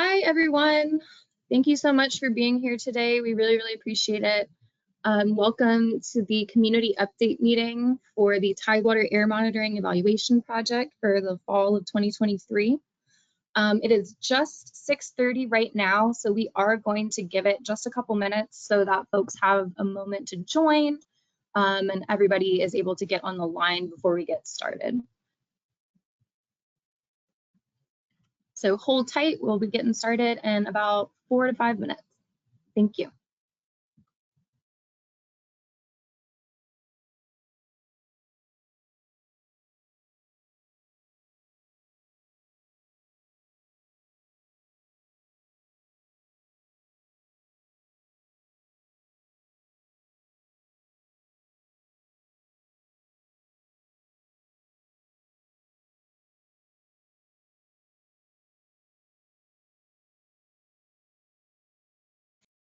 Hi, everyone. Thank you so much for being here today. We really appreciate it. Welcome to the community update meeting for the Tidewater Air Monitoring Evaluation project for the fall of 2023. It is just 6:30 right now, so we are going to give it just a couple minutes so that folks have a moment to join and everybody is able to get on the line before we get started. So hold tight, we'll be getting started in about 4 to 5 minutes. Thank you.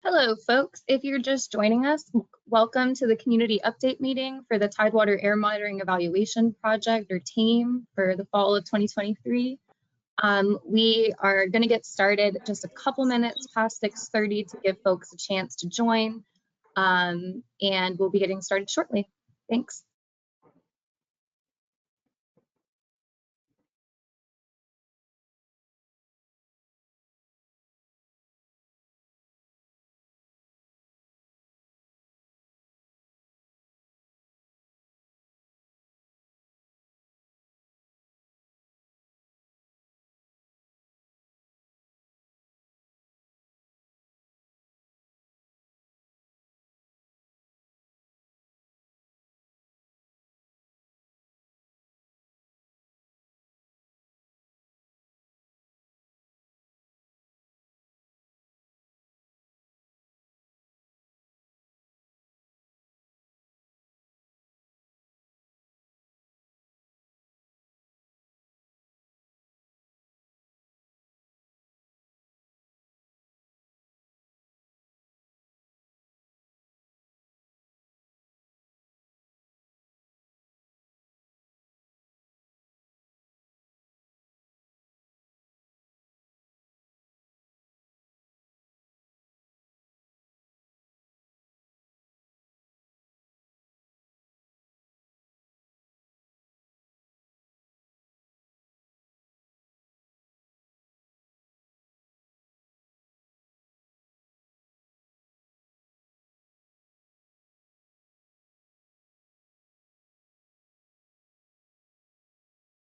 Hello, folks. If you're just joining us, welcome to the community update meeting for the Tidewater Air Monitoring Evaluation Project, or TAME, for the fall of 2023. We are going to get started just a couple minutes past 6:30 to give folks a chance to join, and we'll be getting started shortly. Thanks.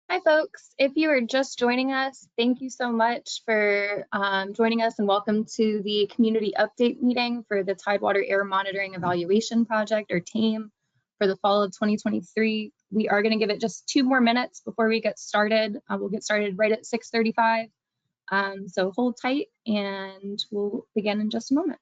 Hi, folks. If you are just joining us, thank you so much for joining us, and welcome to the community update meeting for the Tidewater Air Monitoring Evaluation Project, or TAME, for the fall of 2023. We are going to give it just 2 more minutes before we get started. We'll get started right at 6:35. So hold tight and we'll begin in just a moment.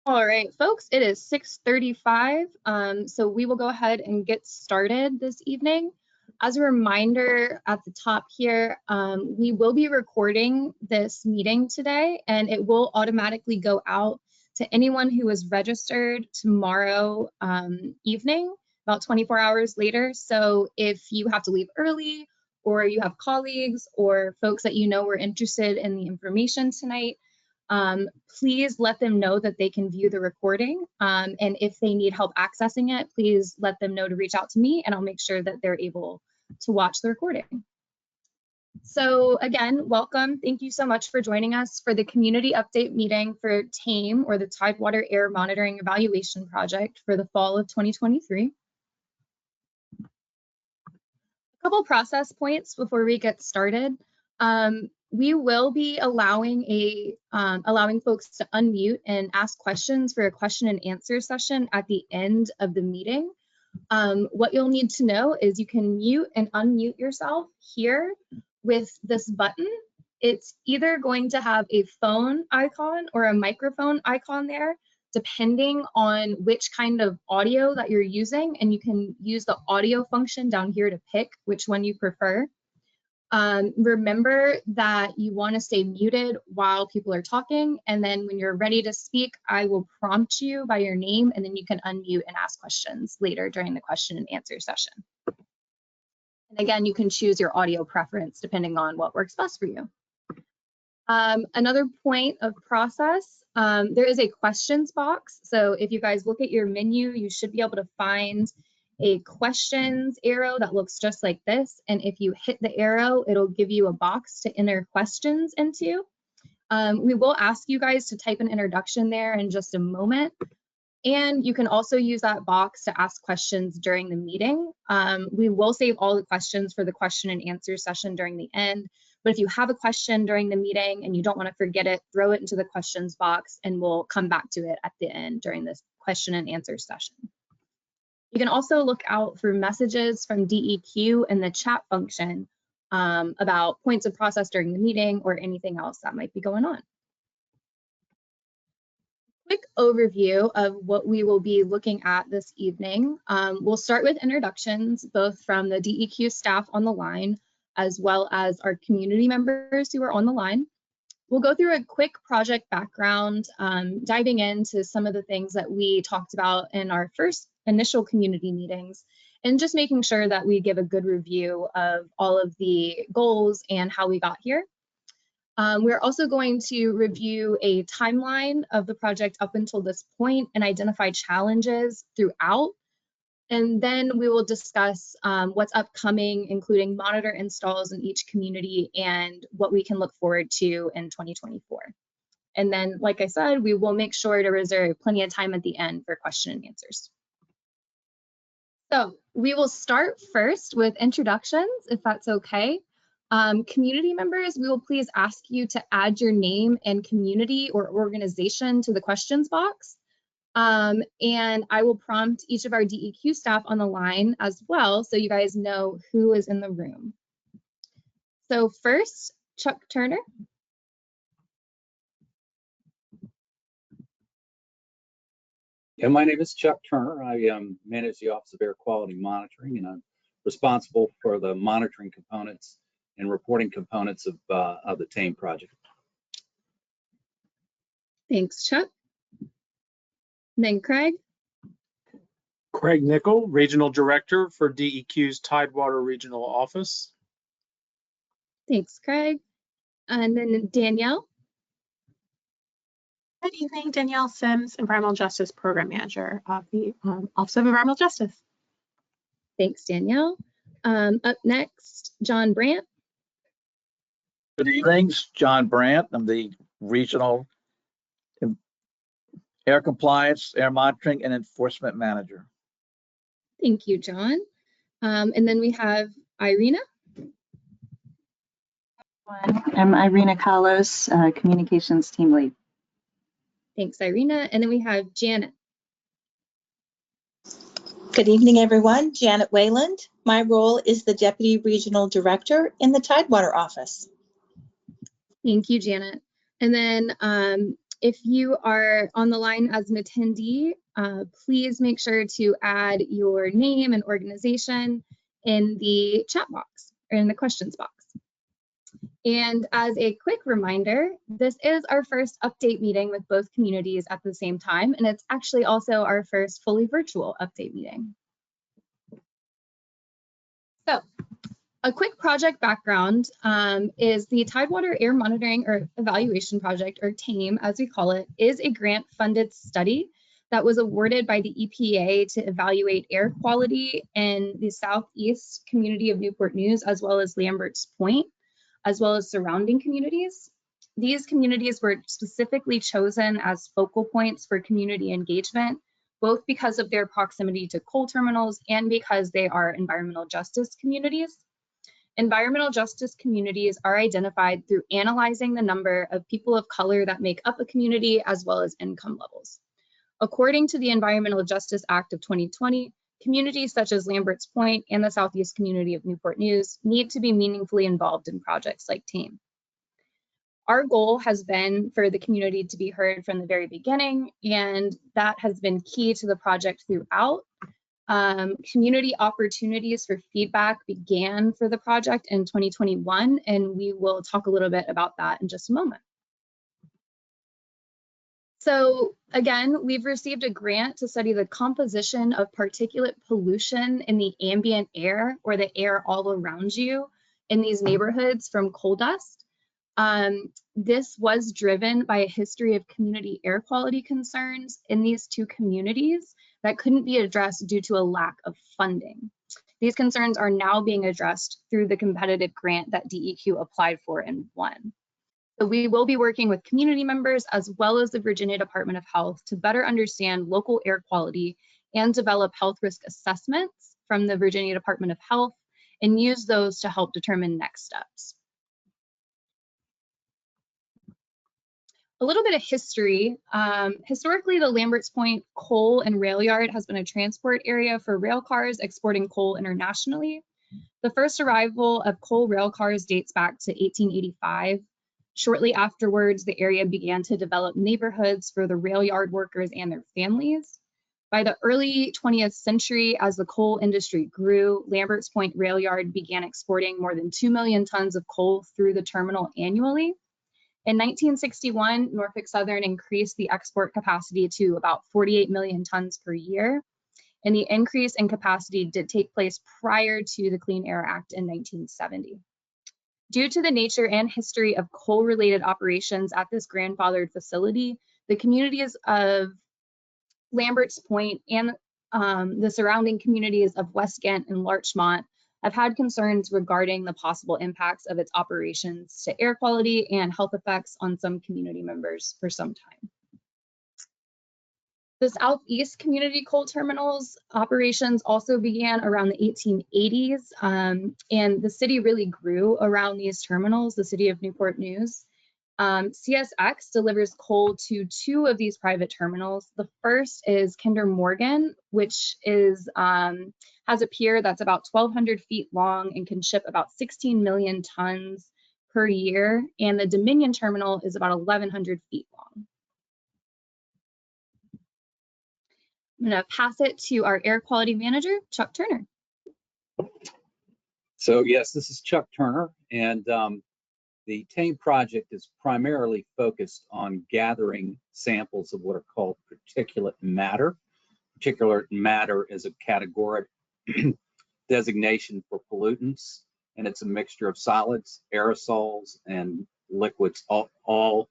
All right, folks, it is 6:35, so we will go ahead and get started this evening. As a reminder at the top here, we will be recording this meeting today, and it will automatically go out to anyone who is registered tomorrow evening, about 24 hours later. So if you have to leave early, or you have colleagues or folks that you know were interested in the information tonight, please let them know that they can view the recording. And if they need help accessing it, please let them know to reach out to me, and I'll make sure that they're able to watch the recording. So again, welcome. Thank you so much for joining us for the community update meeting for TAME, or the Tidewater Air Monitoring Evaluation Project, for the fall of 2023. A couple process points before we get started. We will be allowing folks to unmute and ask questions for a question and answer session at the end of the meeting. What you'll need to know is you can mute and unmute yourself here with this button. It's either going to have a phone icon or a microphone icon there, depending on which kind of audio that you're using, and you can use the audio function down here to pick which one you prefer. Remember that you want to stay muted while people are talking, and then when you're ready to speak, I will prompt you by your name, and then you can unmute and ask questions later during the question and answer session. And again, you can choose your audio preference depending on what works best for you. Another point of process, there is a questions box. So if you guys look at your menu, you should be able to find a questions arrow that looks just like this. And if you hit the arrow, it'll give you a box to enter questions into. We will ask you guys to type an introduction there in just a moment. And you can also use that box to ask questions during the meeting. We will save all the questions for the question and answer session during the end. But if you have a question during the meeting and you don't want to forget it, throw it into the questions box and we'll come back to it at the end during this question and answer session. You can also look out for messages from DEQ in the chat function about points of process during the meeting or anything else that might be going on. Quick overview of what we will be looking at this evening. We'll start with introductions, both from the DEQ staff on the line, as well as our community members who are on the line. We'll go through a quick project background, diving into some of the things that we talked about in our first initial community meetings, and just making sure that we give a good review of all of the goals and how we got here. We're also going to review a timeline of the project up until this point and identify challenges throughout. And then we will discuss what's upcoming, including monitor installs in each community and what we can look forward to in 2024. And then, like I said, we will make sure to reserve plenty of time at the end for question and answers. So we will start first with introductions, if that's okay. Community members, we will please ask you to add your name and community or organization to the questions box. And I will prompt each of our DEQ staff on the line as well, so you guys know who is in the room. So first, Chuck Turner. Yeah, my name is Chuck Turner. I manage the Office of Air Quality Monitoring, and I'm responsible for the monitoring components and reporting components of the TAME project. Thanks, Chuck. And then Craig. Craig Nickel, Regional Director for DEQ's Tidewater Regional Office. Thanks, Craig. And then Danielle. Good evening, Danielle Sims, Environmental Justice Program Manager of the Office of Environmental Justice. Thanks, Danielle. Up next, John Brandt. Good evening, John Brandt. I'm the Regional Air Compliance, Air Monitoring, and Enforcement Manager. Thank you, John. And then we have Irina. I'm Irina Kalos, Communications Team Lead. Thanks, Irina. And then we have Janet. Good evening, everyone. Janet Wayland. My role is the Deputy Regional Director in the Tidewater office. Thank you, Janet. And then if you are on the line as an attendee, please make sure to add your name and organization in the chat box or in the questions box. And as a quick reminder, this is our first update meeting with both communities at the same time, and it's actually also our first fully virtual update meeting. So, a quick project background is the Tidewater Air Monitoring or Evaluation Project, or TAME as we call it, is a grant-funded study that was awarded by the EPA to evaluate air quality in the southeast community of Newport News, as well as Lambert's Point, as well as surrounding communities. These communities were specifically chosen as focal points for community engagement, both because of their proximity to coal terminals and because they are environmental justice communities. Environmental justice communities are identified through analyzing the number of people of color that make up a community, as well as income levels. According to the Environmental Justice Act of 2020, communities such as Lambert's Point and the southeast community of Newport News need to be meaningfully involved in projects like TAME. Our goal has been for the community to be heard from the very beginning, and that has been key to the project throughout. Community opportunities for feedback began for the project in 2021, and we will talk a little bit about that in just a moment. So again, we've received a grant to study the composition of particulate pollution in the ambient air, or the air all around you in these neighborhoods from coal dust. This was driven by a history of community air quality concerns in these two communities that couldn't be addressed due to a lack of funding. These concerns are now being addressed through the competitive grant that DEQ applied for and won. So we will be working with community members as well as the Virginia Department of Health to better understand local air quality and develop health risk assessments from the Virginia Department of Health and use those to help determine next steps. A little bit of history. Historically, the Lambert's Point coal and rail yard has been a transport area for rail cars exporting coal internationally. The first arrival of coal rail cars dates back to 1885. Shortly afterwards, the area began to develop neighborhoods for the rail yard workers and their families. By the early 20th century, as the coal industry grew, Lambert's Point rail yard began exporting more than 2 million tons of coal through the terminal annually. In 1961, Norfolk Southern increased the export capacity to about 48 million tons per year. And the increase in capacity did take place prior to the Clean Air Act in 1970. Due to the nature and history of coal-related operations at this grandfathered facility, the communities of Lambert's Point and the surrounding communities of West Ghent and Larchmont have had concerns regarding the possible impacts of its operations to air quality and health effects on some community members for some time. The Southeast Community Coal Terminals operations also began around the 1880s, and the city really grew around these terminals, the city of Newport News. CSX delivers coal to two of these private terminals. The first is Kinder Morgan, which is has a pier that's about 1,200 feet long and can ship about 16 million tons per year, and the Dominion terminal is about 1,100 feet long. I'm going to pass it to our air quality manager, Chuck Turner. So yes, this is Chuck Turner, and the TAME project is primarily focused on gathering samples of what are called particulate matter. Particulate matter is a categoric designation for pollutants, and it's a mixture of solids, aerosols, and liquids, all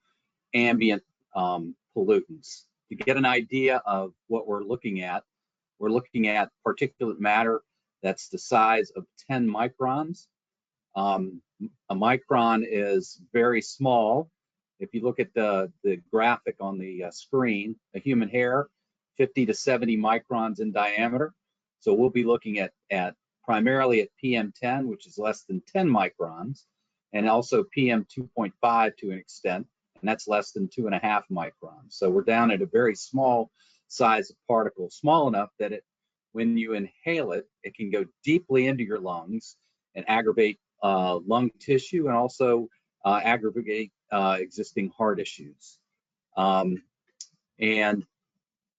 ambient pollutants. To get an idea of what we're looking at particulate matter that's the size of 10 microns. A micron is very small. If you look at the graphic on the screen, a human hair, 50 to 70 microns in diameter. So we'll be looking at primarily at PM10, which is less than 10 microns, and also PM2.5 to an extent, and that's less than 2.5 microns. So we're down at a very small size of particle, small enough that when you inhale it, it can go deeply into your lungs and aggravate lung tissue and also aggravate existing heart issues. And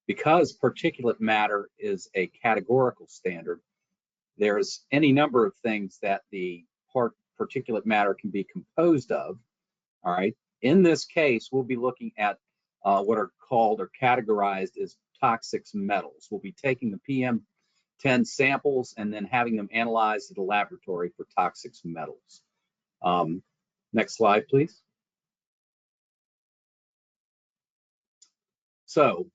because particulate matter is a categorical standard, there's any number of things that the particulate matter can be composed of. All right. In this case, we'll be looking at what are called or categorized as toxic metals. We'll be taking the PM10 samples and then having them analyzed at a laboratory for toxic metals. Next slide, please. So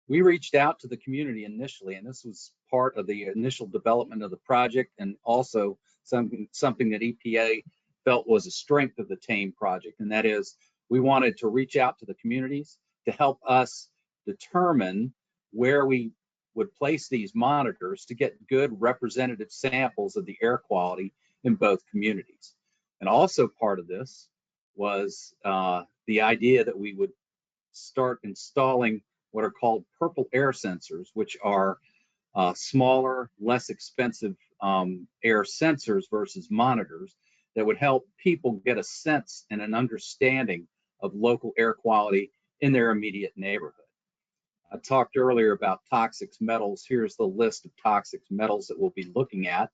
we reached out to the community initially, and this was part of the initial development of the project, and also something that EPA felt was a strength of the TAME project, and that is we wanted to reach out to the communities to help us determine where we would place these monitors to get good representative samples of the air quality in both communities. And also part of this was the idea that we would start installing what are called purple air sensors, which are smaller, less expensive air sensors versus monitors that would help people get a sense and an understanding of local air quality in their immediate neighborhood. I talked earlier about toxic metals. Here's the list of toxic metals that we'll be looking at.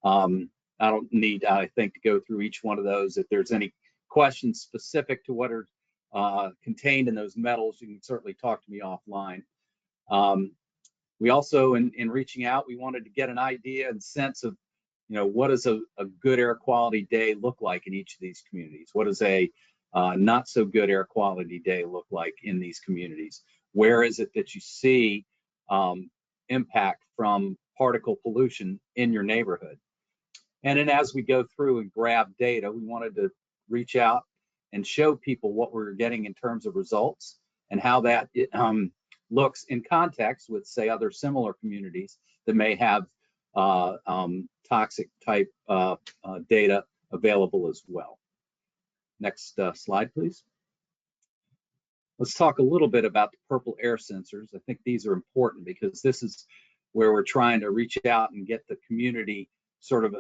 I don't need, I think, to go through each one of those. If there's any questions specific to what are contained in those metals, you can certainly talk to me offline. We also, in reaching out, we wanted to get an idea and sense of, what does a good air quality day look like in each of these communities? What does a not so good air quality day look like in these communities? Where is it that you see impact from particle pollution in your neighborhood? And then as we go through and grab data, we wanted to reach out and show people what we're getting in terms of results and how that looks in context with, say, other similar communities that may have toxic type data available as well. Next slide, please. Let's talk a little bit about the purple air sensors. I think these are important because this is where we're trying to reach out and get the community sort of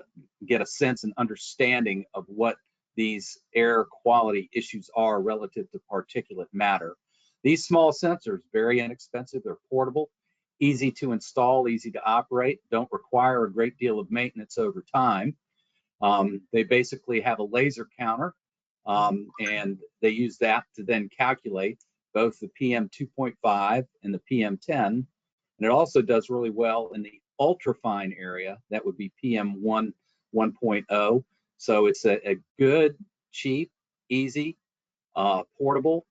get a sense and understanding of what these air quality issues are relative to particulate matter. These small sensors, very inexpensive, they're portable, easy to install, easy to operate, don't require a great deal of maintenance over time. They basically have a laser counter, and they use that to then calculate both the PM 2.5 and the PM 10. And it also does really well in the ultrafine area, that would be PM 1.0. So it's a good, cheap, easy, portable,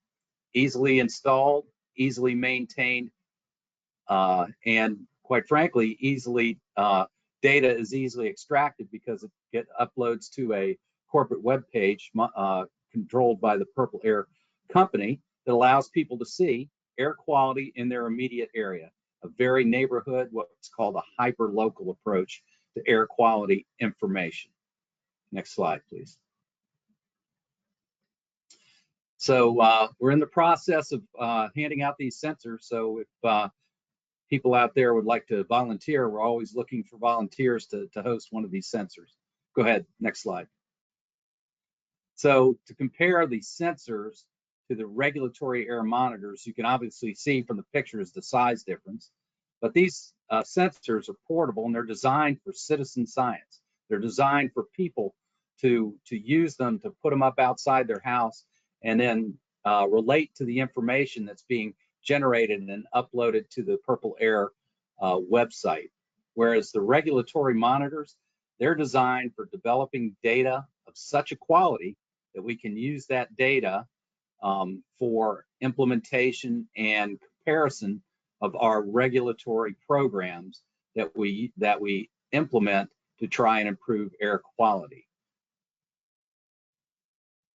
easily installed, easily maintained, and quite frankly, data is easily extracted because it uploads to a corporate web page controlled by the Purple Air company that allows people to see air quality in their immediate area, a very neighborhood, what's called a hyper-local approach to air quality information. Next slide, please. So we're in the process of handing out these sensors. So if people out there would like to volunteer, we're always looking for volunteers to host one of these sensors. Go ahead, next slide. So to compare the sensors to the regulatory air monitors, you can obviously see from the pictures the size difference, but these sensors are portable and they're designed for citizen science. They're designed for people to use them, to put them up outside their house and then relate to the information that's being generated and uploaded to the Purple Air website. Whereas the regulatory monitors, they're designed for developing data of such a quality that we can use that data for implementation and comparison of our regulatory programs that we implement to try and improve air quality.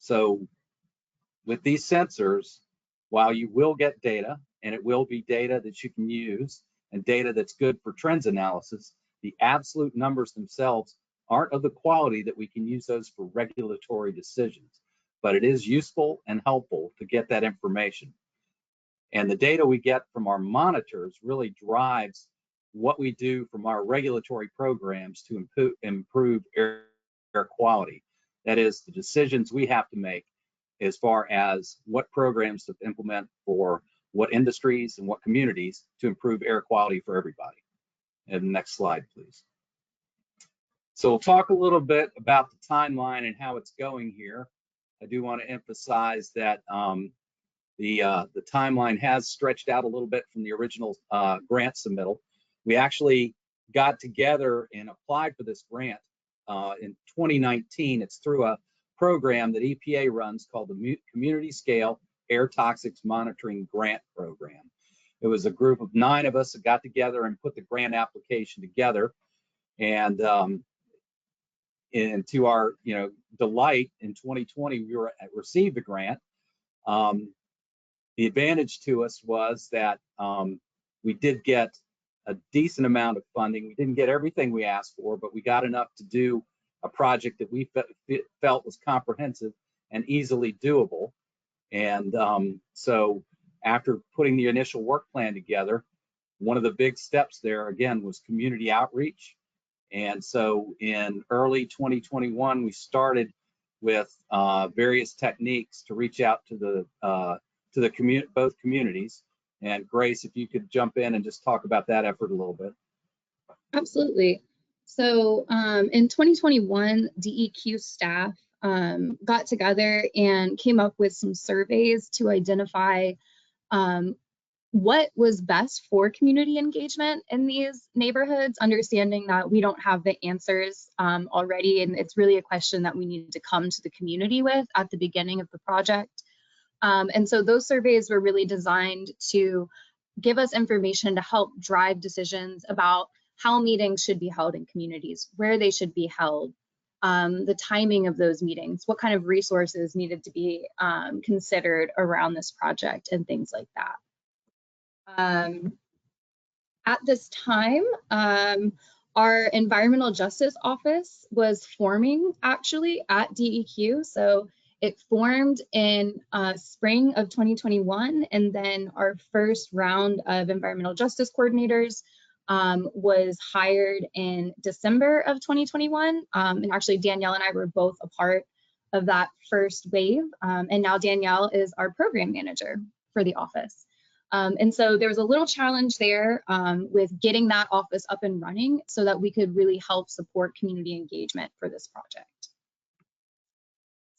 So with these sensors, while you will get data, and it will be data that you can use and data that's good for trends analysis, the absolute numbers themselves aren't of the quality that we can use those for regulatory decisions. But it is useful and helpful to get that information. And the data we get from our monitors really drives what we do from our regulatory programs to improve air quality. That is, the decisions we have to make as far as what programs to implement for what industries and what communities to improve air quality for everybody. And next slide, please. So we'll talk a little bit about the timeline and how it's going here. I do want to emphasize that the timeline has stretched out a little bit from the original grant submittal. We actually got together and applied for this grant in 2019. It's through a program that EPA runs called the Community Scale Air Toxics Monitoring Grant Program. It was a group of 9 of us that got together and put the grant application together. And to our delight, in 2020 we received the grant. The advantage to us was that we did get a decent amount of funding. We didn't get everything we asked for, but we got enough to do a project that we felt was comprehensive and easily doable. And so after putting the initial work plan together, one of the big steps there, again, was community outreach. And so in early 2021, we started with various techniques to reach out to both communities. And Grace, if you could jump in and just talk about that effort a little bit. Absolutely. So in 2021, DEQ staff got together and came up with some surveys to identify what was best for community engagement in these neighborhoods, understanding that we don't have the answers already, and it's really a question that we needed to come to the community with at the beginning of the project. And so those surveys were really designed to give us information to help drive decisions about how meetings should be held in communities, where they should be held, the timing of those meetings, what kind of resources needed to be considered around this project, and things like that. At this time, our environmental justice office was forming actually at DEQ. So it formed in spring of 2021, and then our first round of environmental justice coordinators was hired in December of 2021. And actually Danielle and I were both a part of that first wave. And now Danielle is our program manager for the office. And so there was a little challenge there with getting that office up and running so that we could really help support community engagement for this project.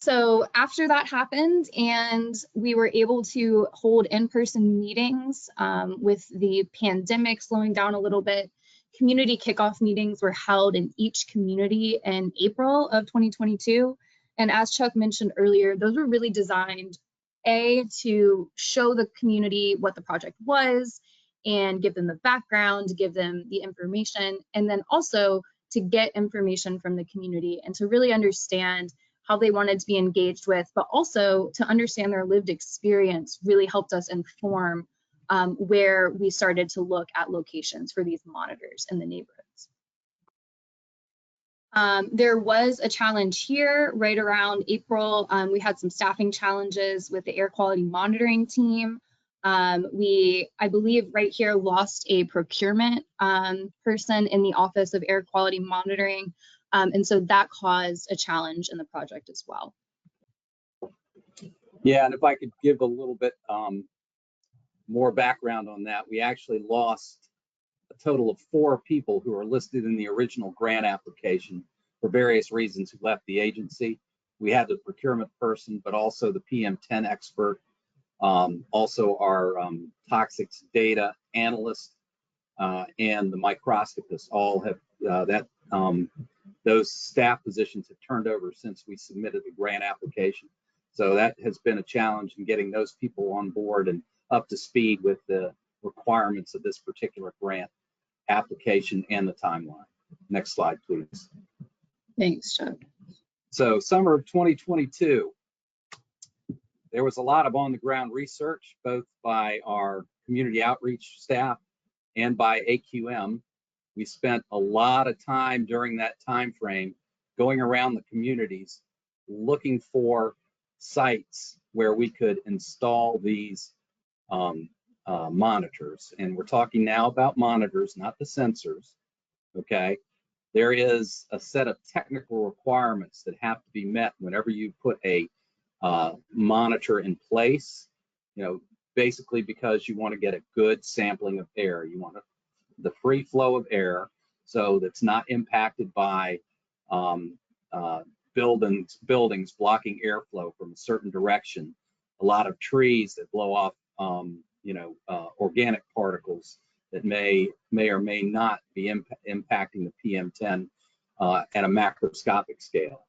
So after that happened and we were able to hold in-person meetings with the pandemic slowing down a little bit, community kickoff meetings were held in each community in April of 2022. And as Chuck mentioned earlier, those were really designed to show the community what the project was and give them the background, give them the information, and then also to get information from the community and to really understand how they wanted to be engaged with, but also to understand their lived experience really helped us inform where we started to look at locations for these monitors in the neighborhoods. There was a challenge here right around April. We had some staffing challenges with the air quality monitoring team. I believe right here lost a procurement person in the Office of Air Quality Monitoring. And so that caused a challenge in the project as well. Yeah, and if I could give a little bit more background on that, we actually lost a total of 4 people who are listed in the original grant application for various reasons who left the agency. We had the procurement person, but also the PM10 expert, also our toxics data analyst, and the microscopist. All have those staff positions have turned over since we submitted the grant application. So that has been a challenge in getting those people on board and up to speed with the requirements of this particular grant application and the timeline. Next slide, please. Thanks, Chuck. So summer of 2022, there was a lot of on-the-ground research, both by our community outreach staff and by AQM. We spent a lot of time during that time frame going around the communities looking for sites where we could install these monitors. And we're talking now about monitors, not the sensors, okay? There is a set of technical requirements that have to be met whenever you put a monitor in place, basically because you want to get a good sampling of air. You want the free flow of air, so that's not impacted by buildings blocking airflow from a certain direction, a lot of trees that blow off, organic particles that may or may not be impacting the PM10 at a macroscopic scale.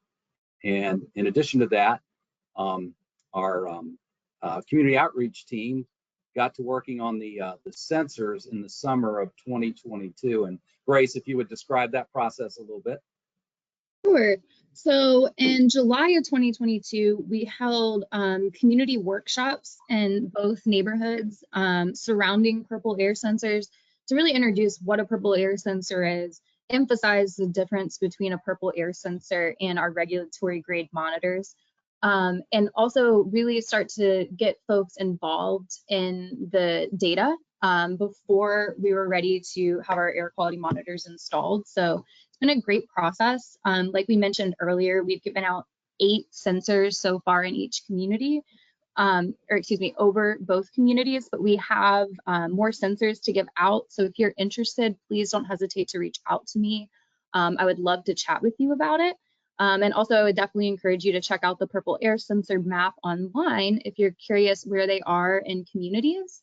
And in addition to that, our community outreach team got to working on the sensors in the summer of 2022. And Grace, if you would describe that process a little bit. Sure. So in July of 2022, we held community workshops in both neighborhoods surrounding purple air sensors to really introduce what a purple air sensor is, emphasize the difference between a purple air sensor and our regulatory grade monitors, and also really start to get folks involved in the data before we were ready to have our air quality monitors installed. So it's been a great process. Like we mentioned earlier, we've given out 8 sensors so far in each community, over both communities, but we have more sensors to give out. So if you're interested, please don't hesitate to reach out to me. I would love to chat with you about it. And also, I would definitely encourage you to check out the Purple Air Sensor map online if you're curious where they are in communities.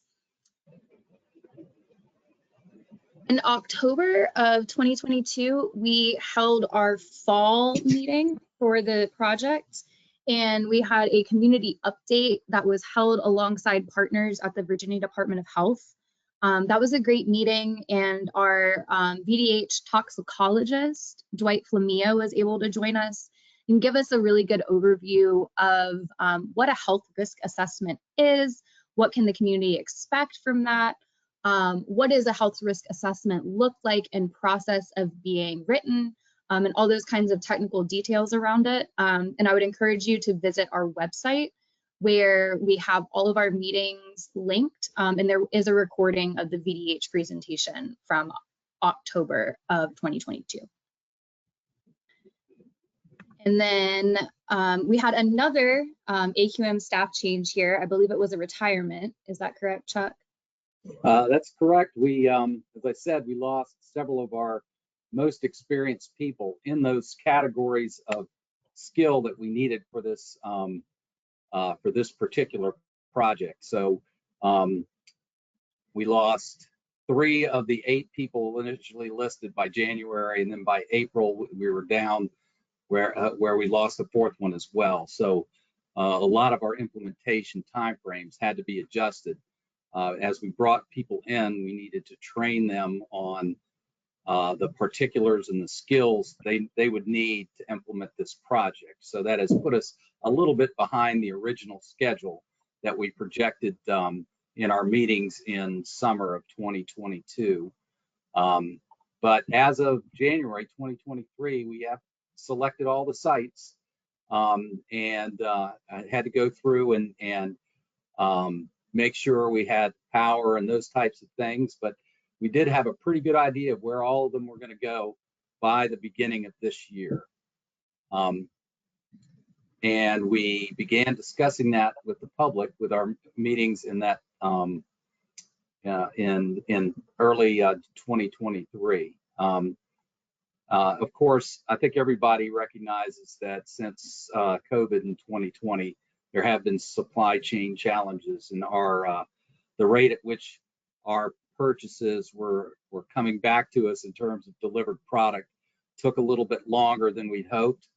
In October of 2022, we held our fall meeting for the project, and we had a community update that was held alongside partners at the Virginia Department of Health. That was a great meeting, and our VDH toxicologist, Dwight Flamia, was able to join us and give us a really good overview of what a health risk assessment is, what can the community expect from that, what does a health risk assessment look like and process of being written, and all those kinds of technical details around it. And I would encourage you to visit our website, where we have all of our meetings linked, and there is a recording of the VDH presentation from October of 2022. And then we had another AQM staff change here. I believe it was a retirement. Is that correct, Chuck? That's correct. We, as I said, we lost several of our most experienced people in those categories of skill that we needed for this particular project. So we lost 3 of the 8 people initially listed by January, and then by April we were down where we lost the 4th one as well. So a lot of our implementation timeframes had to be adjusted. As we brought people in, we needed to train them on the particulars and the skills they would need to implement this project. So that has put us a little bit behind the original schedule that we projected in our meetings in summer of 2022. But as of January 2023, we have selected all the sites, and I had to go through and make sure we had power and those types of things. But we did have a pretty good idea of where all of them were going to go by the beginning of this year. And we began discussing that with the public with our meetings in that in early 2023. Of course, I think everybody recognizes that since COVID in 2020, there have been supply chain challenges, and the rate at which our purchases were coming back to us in terms of delivered product took a little bit longer than we'd hoped.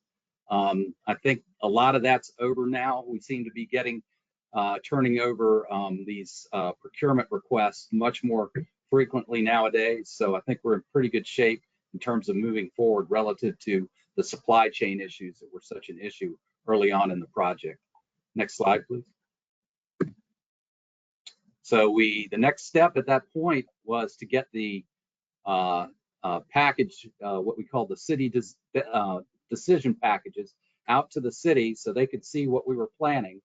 I think a lot of that's over now. We seem to be turning over these procurement requests much more frequently nowadays. So I think we're in pretty good shape in terms of moving forward relative to the supply chain issues that were such an issue early on in the project. Next slide, please. So the next step at that point was to get the package, what we call the city decision packages, out to the city so they could see what we were planning,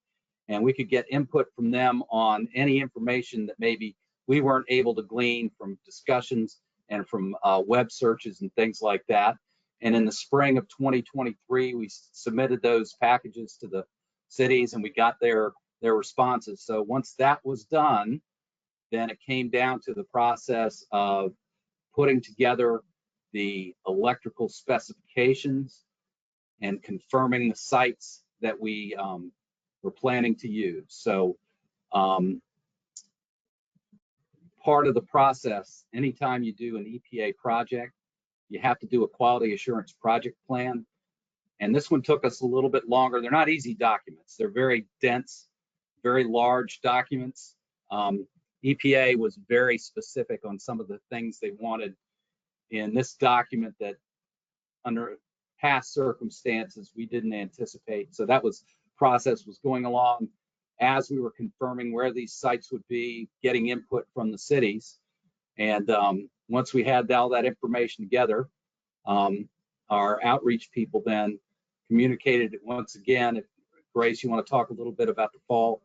and we could get input from them on any information that maybe we weren't able to glean from discussions and from web searches and things like that. And in the spring of 2023, we submitted those packages to the cities, and we got their responses. So once that was done, then it came down to the process of putting together the electrical specifications, and confirming the sites that we were planning to use. So part of the process, anytime you do an EPA project, you have to do a quality assurance project plan. And this one took us a little bit longer. They're not easy documents. They're very dense, very large documents. EPA was very specific on some of the things they wanted in this document that under past circumstances we didn't anticipate. So that process was going along as we were confirming where these sites would be, getting input from the cities. And once we had all that information together, our outreach people then communicated it once again. If, Grace, you want to talk a little bit about the fall,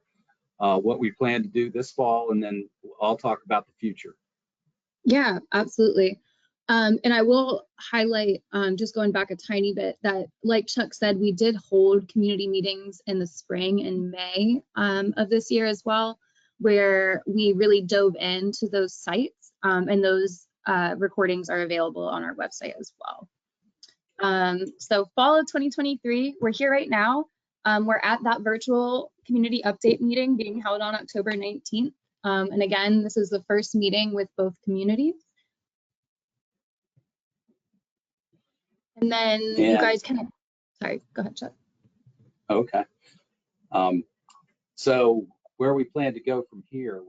what we plan to do this fall, and then I'll talk about the future. Yeah, absolutely. And I will highlight, just going back a tiny bit, that like Chuck said, we did hold community meetings in the spring and May of this year as well, where we really dove into those sites, and those recordings are available on our website as well. So fall of 2023, we're here right now. We're at that virtual community update meeting being held on October 19th. And again, this is the first meeting with both communities. And then you guys can, sorry, go ahead, Chuck. Okay. So where we plan to go from here,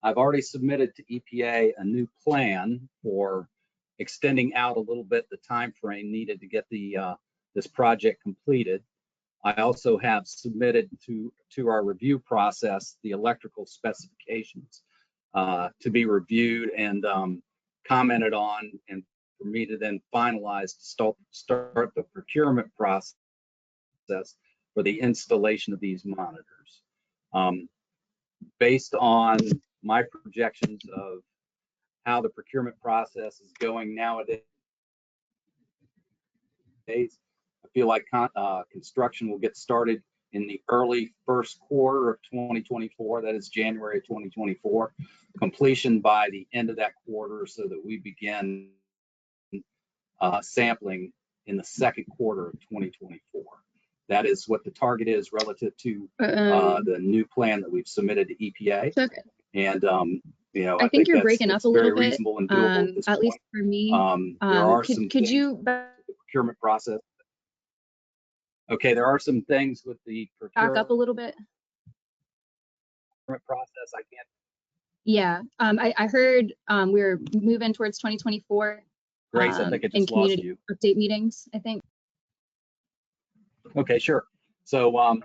I've already submitted to EPA a new plan for extending out a little bit the time frame needed to get this project completed. I also have submitted to our review process the electrical specifications to be reviewed and commented on, and for me to then finalize to start the procurement process for the installation of these monitors. Based on my projections of how the procurement process is going nowadays, I feel like construction will get started in the early first quarter of 2024. That is January 2024. Completion by the end of that quarter so that we begin sampling in the second quarter of 2024. That is what the target is relative to the new plan that we've submitted to EPA. Okay. And you know, I think you're that's breaking up a little very bit. reasonable and doable at this point. Least for me. There are some Could things you with the procurement process. Okay, there are some things with the back up a little bit? process. I can't. Yeah, I heard we're moving towards 2024. Grace, I think I in just lost community you. update meetings, I think. Okay, sure. So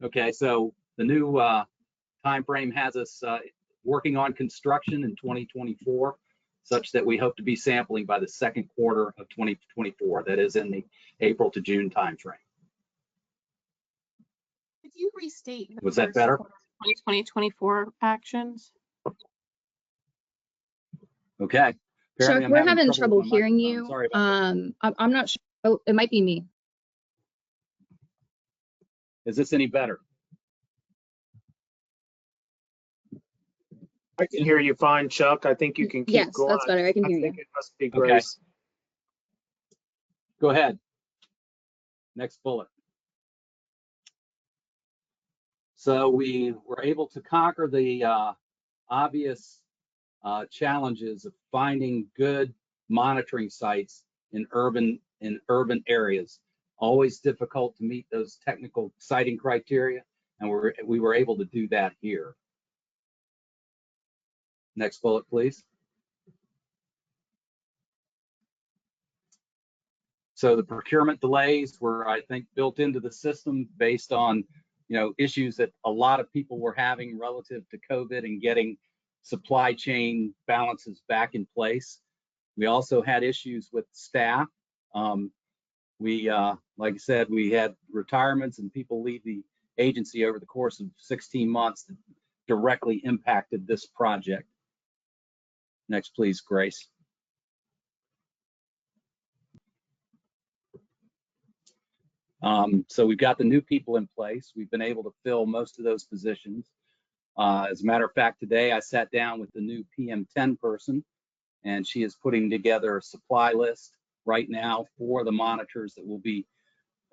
okay, so the new time frame has us working on construction in 2024, such that we hope to be sampling by the second quarter of 2024. That is in the April to June time frame. Could you restate the Was that better? 2024 actions? Okay. Chuck, Apparently we're I'm having trouble with my hearing microphone. you. Sorry about that. I'm not sure. Oh, it might be me. Is this any better? I can hear you fine, Chuck. I think you can keep Yes, going. that's better. I can hear I think you. it must be Okay. Grace. Go ahead. Next bullet. So we were able to conquer the obvious challenges of finding good monitoring sites in urban areas. Always difficult to meet those technical siting criteria, and we were able to do that here. Next bullet, please. So the procurement delays were, I think, built into the system based on, issues that a lot of people were having relative to COVID and getting supply chain balances back in place. We also had issues with staff. Like I said, we had retirements and people leave the agency over the course of 16 months that directly impacted this project. Next, please, Grace. So we've got the new people in place. We've been able to fill most of those positions. As a matter of fact, today I sat down with the new PM10 person, and she is putting together a supply list right now for the monitors that we'll be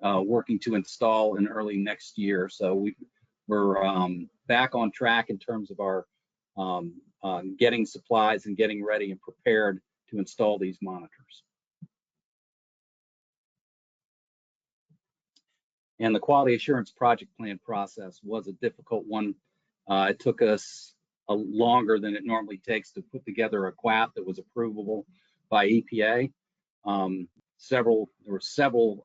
working to install in early next year. So we're back on track in terms of our getting supplies and getting ready and prepared to install these monitors. And the quality assurance project plan process was a difficult one. It took us longer than it normally takes to put together a QAP that was approvable by EPA. There were several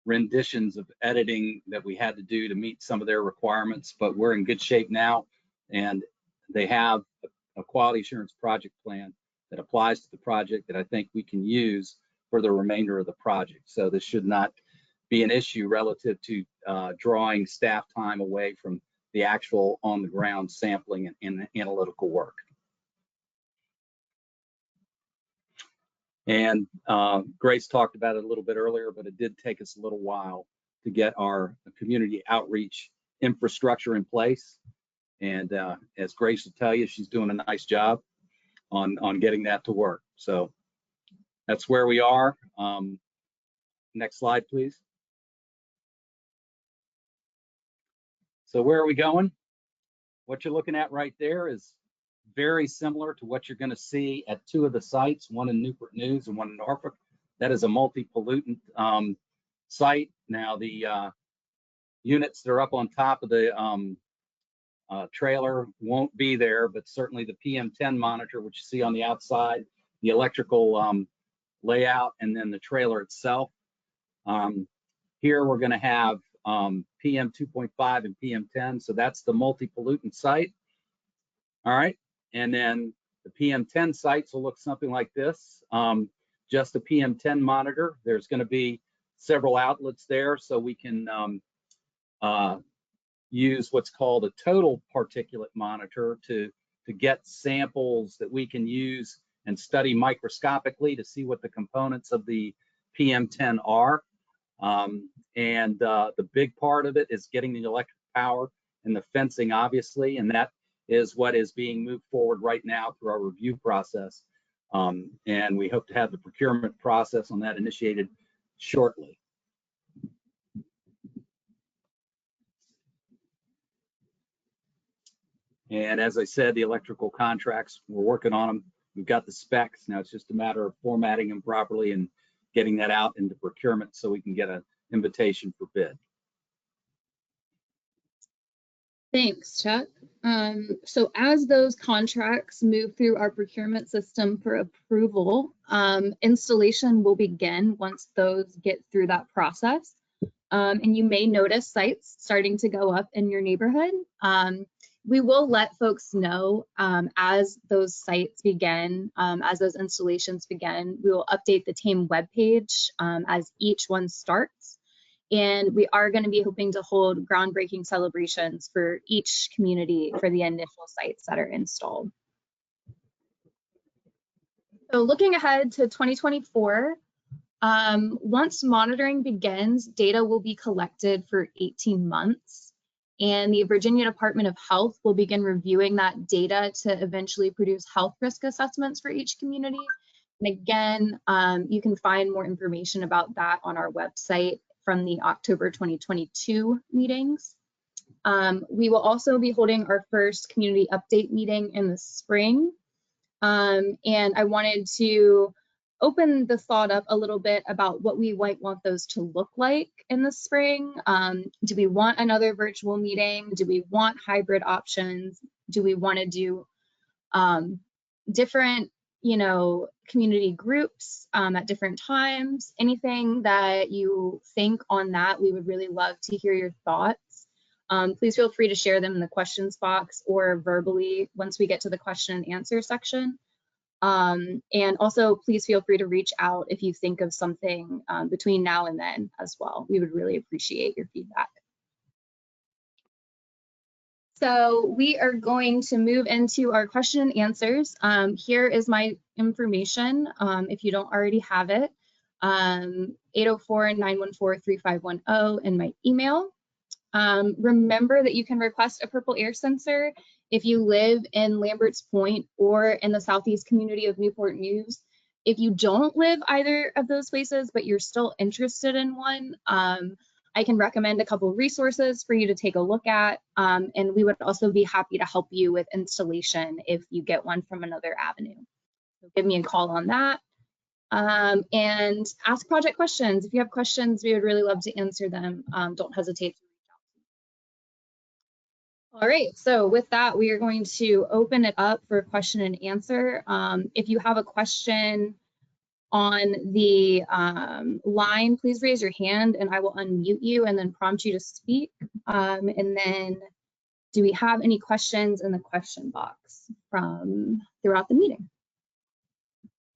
renditions of editing that we had to do to meet some of their requirements, but we're in good shape now, and they have a quality assurance project plan that applies to the project that I think we can use for the remainder of the project. So this should not be an issue relative to drawing staff time away from the actual on the ground sampling and analytical work. And Grace talked about it a little bit earlier, but it did take us a little while to get our community outreach infrastructure in place. And as Grace will tell you, she's doing a nice job on getting that to work. So that's where we are. Next slide, please. So where are we going? What you're looking at right there is very similar to what you're going to see at two of the sites, one in Newport News and one in Norfolk. That is a multi-pollutant site. Now the units that are up on top of the trailer won't be there, but certainly the PM10 monitor, which you see on the outside, the electrical layout, and then the trailer itself. Here we're going to have PM 2.5 and PM10, so that's the multi-pollutant site. All right, and then the PM10 sites will look something like this. Just a PM10 monitor. There's going to be several outlets there, so we can use what's called a total particulate monitor to get samples that we can use and study microscopically to see what the components of the PM10 are. The big part of it is getting the electric power and the fencing, obviously, and that is what is being moved forward right now through our review process. And we hope to have the procurement process on that initiated shortly. And as I said, the electrical contracts, we're working on them. We've got the specs. Now it's just a matter of formatting them properly and getting that out into procurement so we can get an invitation for bid. Thanks, Chuck. So as those contracts move through our procurement system for approval, installation will begin once those get through that process. And you may notice sites starting to go up in your neighborhood. We will let folks know as those sites begin, as those installations begin. We will update the TAME webpage as each one starts. And we are going to be hoping to hold groundbreaking celebrations for each community for the initial sites that are installed. So looking ahead to 2024, once monitoring begins, data will be collected for 18 months. And the Virginia Department of Health will begin reviewing that data to eventually produce health risk assessments for each community. And again, you can find more information about that on our website from the October 2022 meetings. We will also be holding our first community update meeting in the spring. And I wanted to open the thought up a little bit about what we might want those to look like in the spring. Do we want another virtual meeting? Do we want hybrid options? Do we want to do different, community groups at different times? Anything that you think on that, we would really love to hear your thoughts. Please feel free to share them in the questions box or verbally once we get to the question and answer section. And also please feel free to reach out if you think of something between now and then as well. We would really appreciate your feedback. So we are going to move into our question and answers. Here is my information if you don't already have it. 804-914-3510 and my email. Remember that you can request a purple air sensor if you live in Lambert's Point or in the southeast community of Newport News. If you don't live either of those places, but you're still interested in one, I can recommend a couple resources for you to take a look at. And we would also be happy to help you with installation if you get one from another avenue. So give me a call on that. And ask project questions. If you have questions, we would really love to answer them. Don't hesitate to reach out. All right, so with that, we are going to open it up for question and answer. If you have a question on the line, please raise your hand and I will unmute you and then prompt you to speak. And then do we have any questions in the question box from throughout the meeting?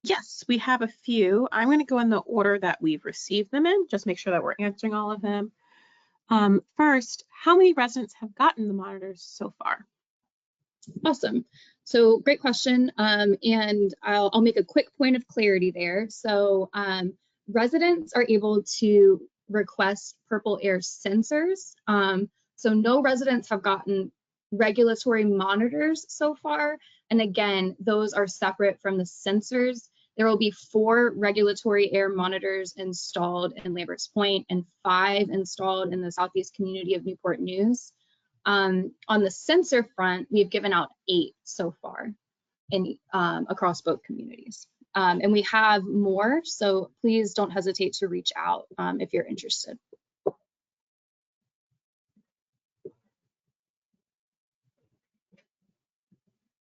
Yes, we have a few. I'm going to go in the order that we've received them in, just make sure that we're answering all of them. First, how many residents have gotten the monitors so far? Awesome. So great question. And I'll make a quick point of clarity there. So residents are able to request purple air sensors. So no residents have gotten regulatory monitors so far. And again, those are separate from the sensors. There will be 4 regulatory air monitors installed in Lambert's Point and 5 installed in the southeast community of Newport News. On the sensor front, we've given out 8 so far in across both communities. And we have more, so please don't hesitate to reach out if you're interested.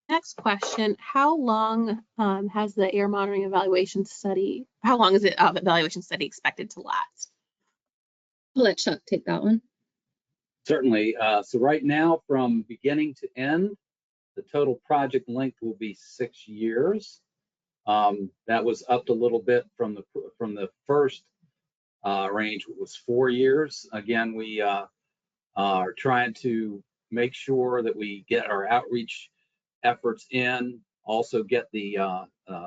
Next question, how long has the air monitoring evaluation study, how long is the evaluation study expected to last? I'll let Chuck take that one. Certainly. So right now, from beginning to end, the total project length will be 6 years. That was upped a little bit from the first range, which was 4 years. Again, we are trying to make sure that we get our outreach efforts in, also get the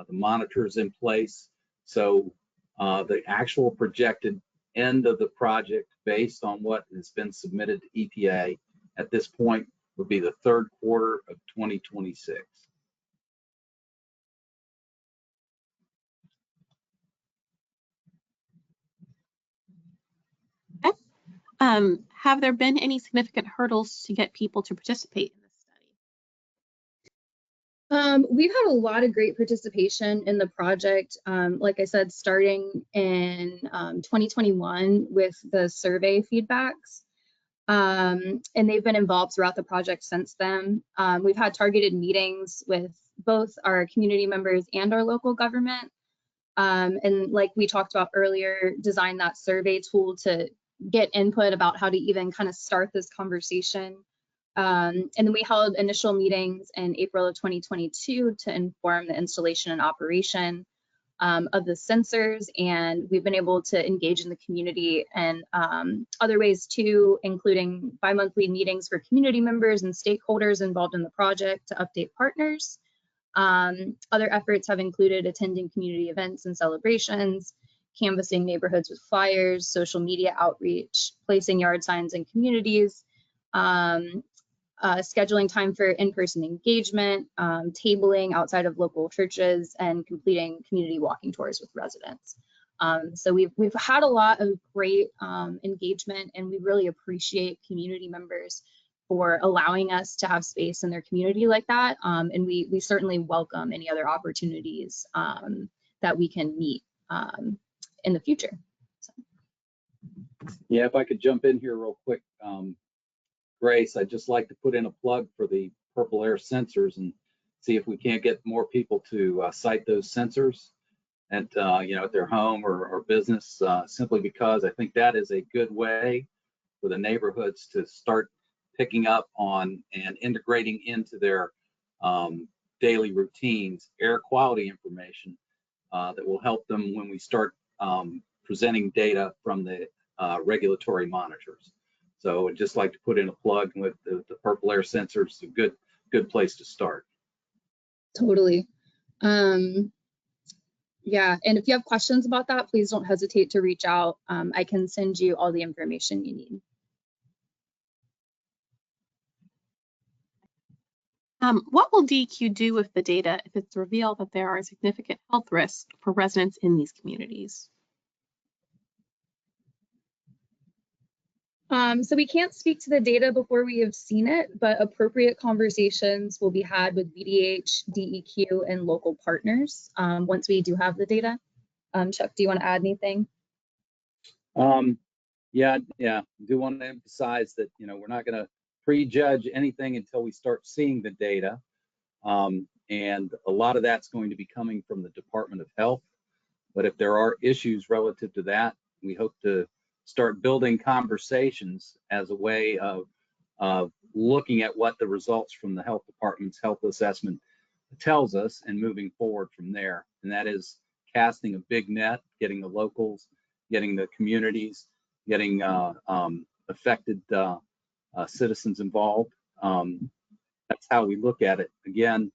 monitors in place. So the actual projected end of the project based on what has been submitted to EPA at this point would be the 3rd quarter of 2026. Okay. Have there been any significant hurdles to get people to participate in this study? We've had a lot of great participation in the project. Like I said, starting in 2021 with the survey feedbacks. And they've been involved throughout the project since then. We've had targeted meetings with both our community members and our local government. And like we talked about earlier, design that survey tool to get input about how to even kind of start this conversation. And then we held initial meetings in April of 2022 to inform the installation and operation of the sensors, and we've been able to engage in the community and other ways too, including bi-monthly meetings for community members and stakeholders involved in the project to update partners. Other efforts have included attending community events and celebrations, canvassing neighborhoods with flyers, social media outreach, placing yard signs in communities, scheduling time for in-person engagement, tabling outside of local churches, and completing community walking tours with residents. So we've had a lot of great engagement, and we really appreciate community members for allowing us to have space in their community like that. And we certainly welcome any other opportunities that we can meet in the future. So. Yeah, if I could jump in here real quick. Grace, I'd just like to put in a plug for the purple air sensors and see if we can't get more people to cite those sensors at at their home or business, simply because I think that is a good way for the neighborhoods to start picking up on and integrating into their daily routines air quality information that will help them when we start presenting data from the regulatory monitors. So I'd just like to put in a plug with the purple air sensors, a good place to start. Totally. Yeah, and if you have questions about that, please don't hesitate to reach out. I can send you all the information you need. What will DEQ do with the data if it's revealed that there are significant health risks for residents in these communities? So we can't speak to the data before we have seen it, but appropriate conversations will be had with VDH, DEQ, and local partners once we do have the data. Chuck, do you want to add anything? Yeah, do want to emphasize that, we're not going to prejudge anything until we start seeing the data. And a lot of that's going to be coming from the Department of Health. But if there are issues relative to that, we hope to start building conversations as a way of looking at what the results from the health department's health assessment tells us and moving forward from there. And that is casting a big net, getting the locals, getting the communities, getting affected citizens involved. That's how we look at it. Again,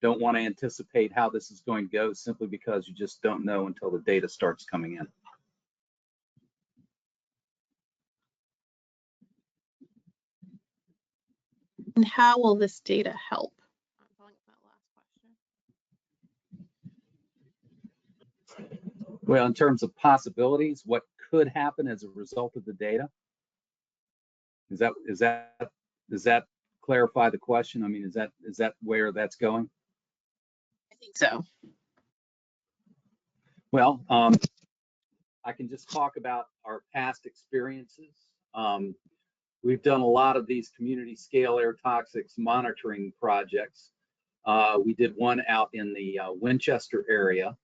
don't want to anticipate how this is going to go simply because you just don't know until the data starts coming in. And how will this data help? I'm following up that last question. Well, in terms of possibilities, what could happen as a result of the data? Does that clarify the question? I mean, is that where that's going? I think so. Well, I can just talk about our past experiences. We've done a lot of these community scale air toxics monitoring projects. We did one out in the Winchester area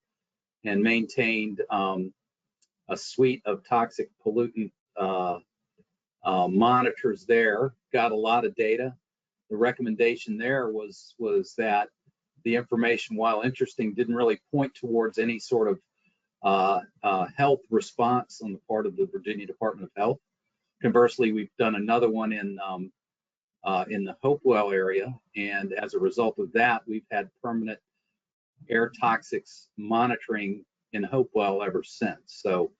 and maintained a suite of toxic pollutant monitors there, got a lot of data. The recommendation there was that the information, while interesting, didn't really point towards any sort of health response on the part of the Virginia Department of Health. Conversely, we've done another one in the Hopewell area, and as a result of that, we've had permanent air toxics monitoring in Hopewell ever since. So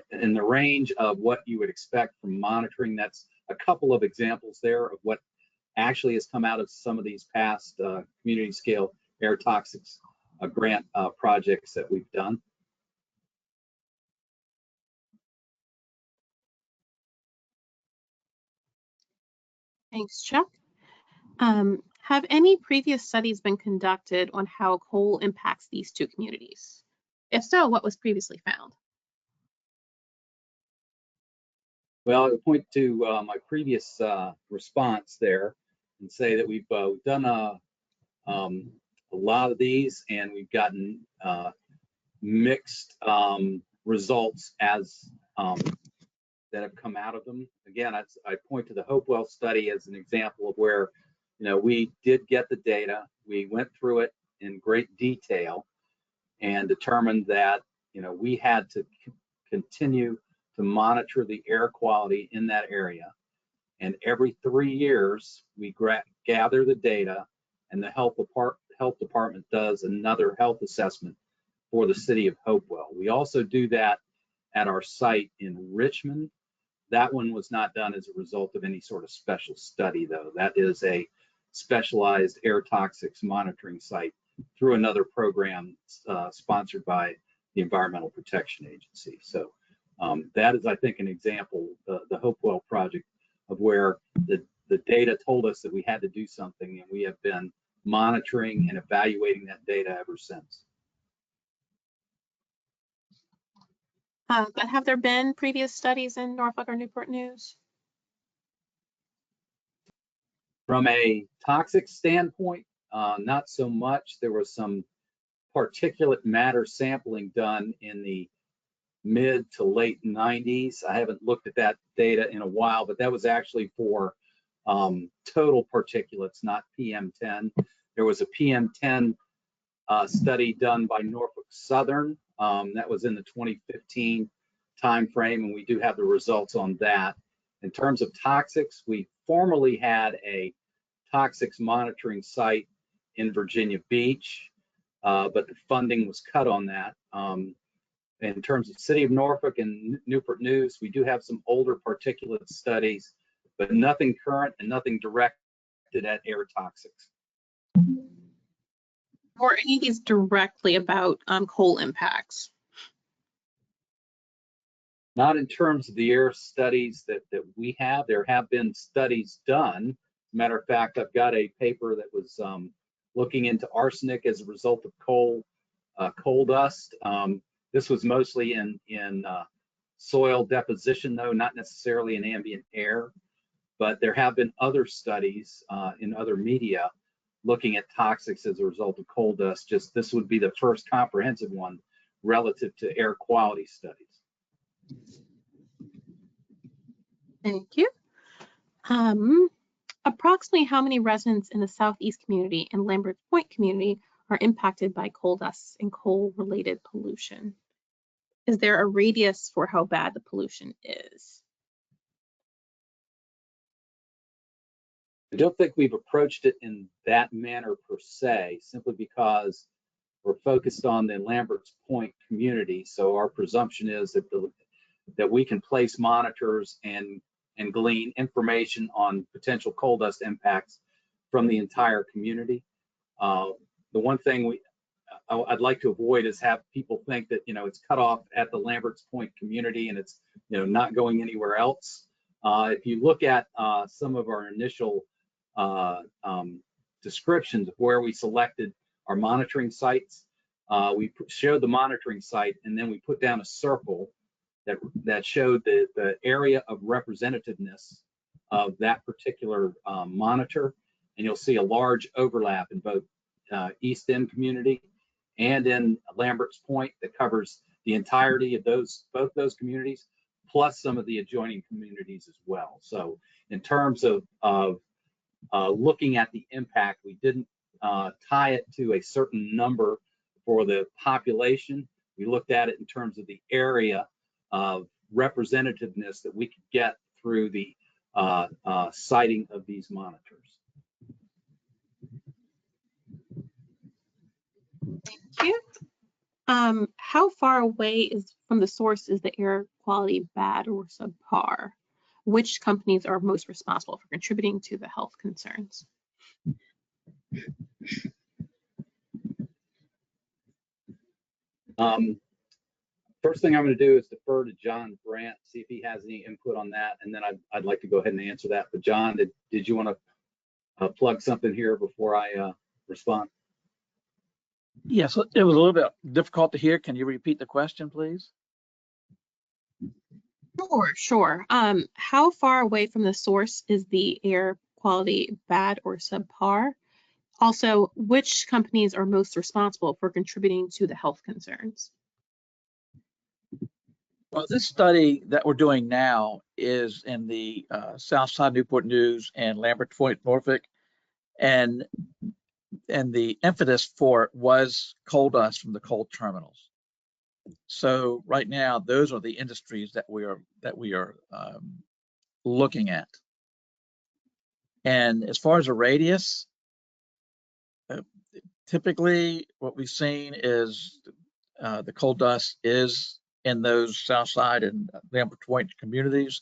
in the range of what you would expect from monitoring, that's a couple of examples there of what actually has come out of some of these past community scale air toxics grant projects that we've done. Thanks, Chuck. Have any previous studies been conducted on how coal impacts these two communities? If so, what was previously found? Well, I would point to my previous response there and say that we've done a lot of these, and we've gotten mixed results as that have come out of them. Again, I point to the Hopewell study as an example of where, we did get the data, we went through it in great detail and determined that, we had to continue to monitor the air quality in that area. And every 3 years, we gather the data, and the health department does another health assessment for the city of Hopewell. We also do that at our site in Richmond. That one was not done as a result of any sort of special study, though. That is a specialized air toxics monitoring site through another program sponsored by the Environmental Protection Agency. So that is, I think, an example, the Hopewell project, of where the data told us that we had to do something, and we have been monitoring and evaluating that data ever since. But have there been previous studies in Norfolk or Newport News? From a toxic standpoint, not so much. There was some particulate matter sampling done in the mid to late 90s. I haven't looked at that data in a while, but that was actually for total particulates, not PM10. There was a PM10 study done by Norfolk Southern. That was in the 2015 timeframe, and we do have the results on that. In terms of toxics, we formerly had a toxics monitoring site in Virginia Beach, but the funding was cut on that. In terms of City of Norfolk and Newport News, we do have some older particulate studies, but nothing current and nothing directed at air toxics. Or any of these directly about coal impacts? Not in terms of the air studies that we have. There have been studies done. Matter of fact, I've got a paper that was looking into arsenic as a result of coal dust. This was mostly in soil deposition, though, not necessarily in ambient air. But there have been other studies in other media looking at toxics as a result of coal dust. Just this would be the first comprehensive one relative to air quality studies. Thank you. Approximately how many residents in the Southeast community and Lamberts Point community are impacted by coal dust and coal-related pollution? Is there a radius for how bad the pollution is? I don't think we've approached it in that manner per se, simply because we're focused on the Lamberts Point community. So our presumption is that we can place monitors and glean information on potential coal dust impacts from the entire community. The one thing I'd like to avoid is have people think that it's cut off at the Lamberts Point community and it's not going anywhere else. If you look at some of our initial descriptions of where we selected our monitoring sites, we showed the monitoring site and then we put down a circle that showed the area of representativeness of that particular monitor, and you'll see a large overlap in both East End community and in Lamberts Point that covers the entirety of both those communities, plus some of the adjoining communities as well. So in terms of looking at the impact, we didn't tie it to a certain number for the population. We looked at it in terms of the area of representativeness that we could get through the siting of these monitors. Thank you. How far away from the source is the air quality bad or subpar? Which companies are most responsible for contributing to the health concerns? First thing I'm going to do is defer to John Brandt, see if he has any input on that, and then I'd like to go ahead and answer that. But John, did you want to plug something here before I respond? Yes, it was a little bit difficult to hear. Can you repeat the question, please? Sure. How far away from the source is the air quality bad or subpar? Also, which companies are most responsible for contributing to the health concerns? Well, this study that we're doing now is in the South Side Newport News and Lamberts Point, Norfolk, and the impetus for it was coal dust from the coal terminals. So right now, those are the industries that we are looking at. And as far as a radius, typically what we've seen is the coal dust is in those South Side and Lamberts Point communities.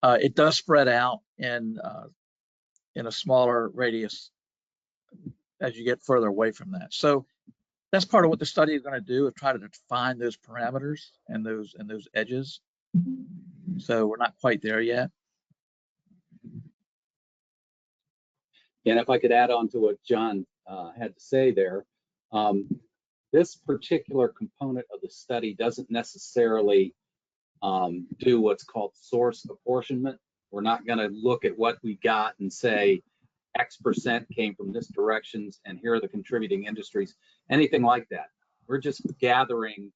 It does spread out in a smaller radius as you get further away from that. So that's part of what the study is going to do, is try to define those parameters and those edges. So we're not quite there yet. And if I could add on to what John had to say there, this particular component of the study doesn't necessarily do what's called source apportionment. We're not going to look at what we got and say X% came from this directions and here are the contributing industries, anything like that. We're just gathering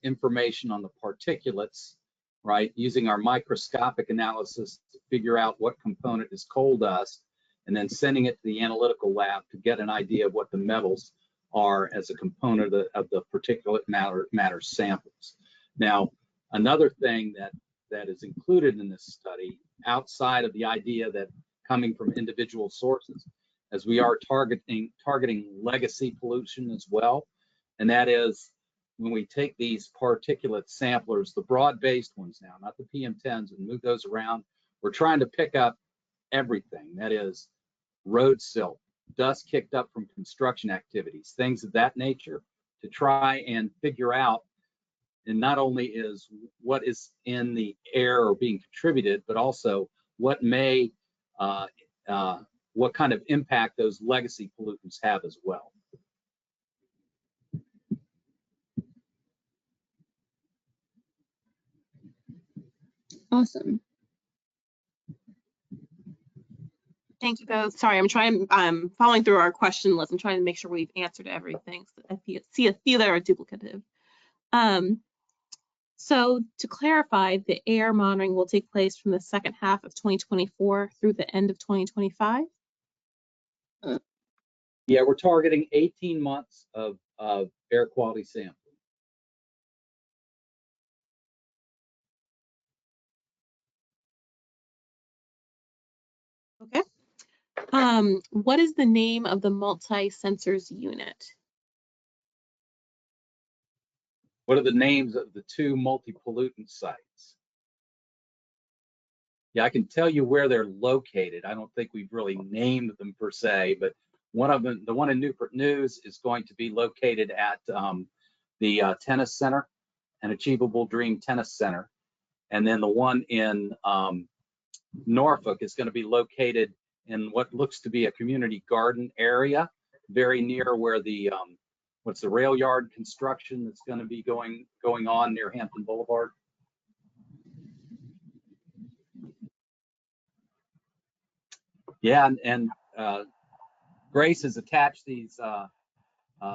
information on the particulates, right, using our microscopic analysis to figure out what component is coal dust, and then sending it to the analytical lab to get an idea of what the metals are as a component of the particulate matter samples. Now, another thing that is included in this study, outside of the idea that coming from individual sources, as we are targeting legacy pollution as well, and that is when we take these particulate samplers, the broad-based ones now, not the PM10s, and move those around, we're trying to pick up everything. That is road silt, dust kicked up from construction activities, things of that nature, to try and figure out, and not only is what is in the air or being contributed, but also what may, what kind of impact those legacy pollutants have as well. Awesome. Thank you both. Sorry, I'm following through our question list. I'm trying to make sure we've answered everything. So I see a few that are duplicative. So to clarify, the air monitoring will take place from the second half of 2024 through the end of 2025? Yeah, we're targeting 18 months of air quality sampling. Okay. What is the name of the multi-sensors unit? What are the names of the two multi-pollutant sites? Yeah, I can tell you where they're located. I don't think we've really named them per se, but one of them, the one in Newport News, is going to be located at the tennis center, an Achievable Dream Tennis Center. And then the one in Norfolk is going to be located in what looks to be a community garden area, very near where the what's the rail yard construction that's going to be going on near Hampton Boulevard. Yeah, and Grace has attached these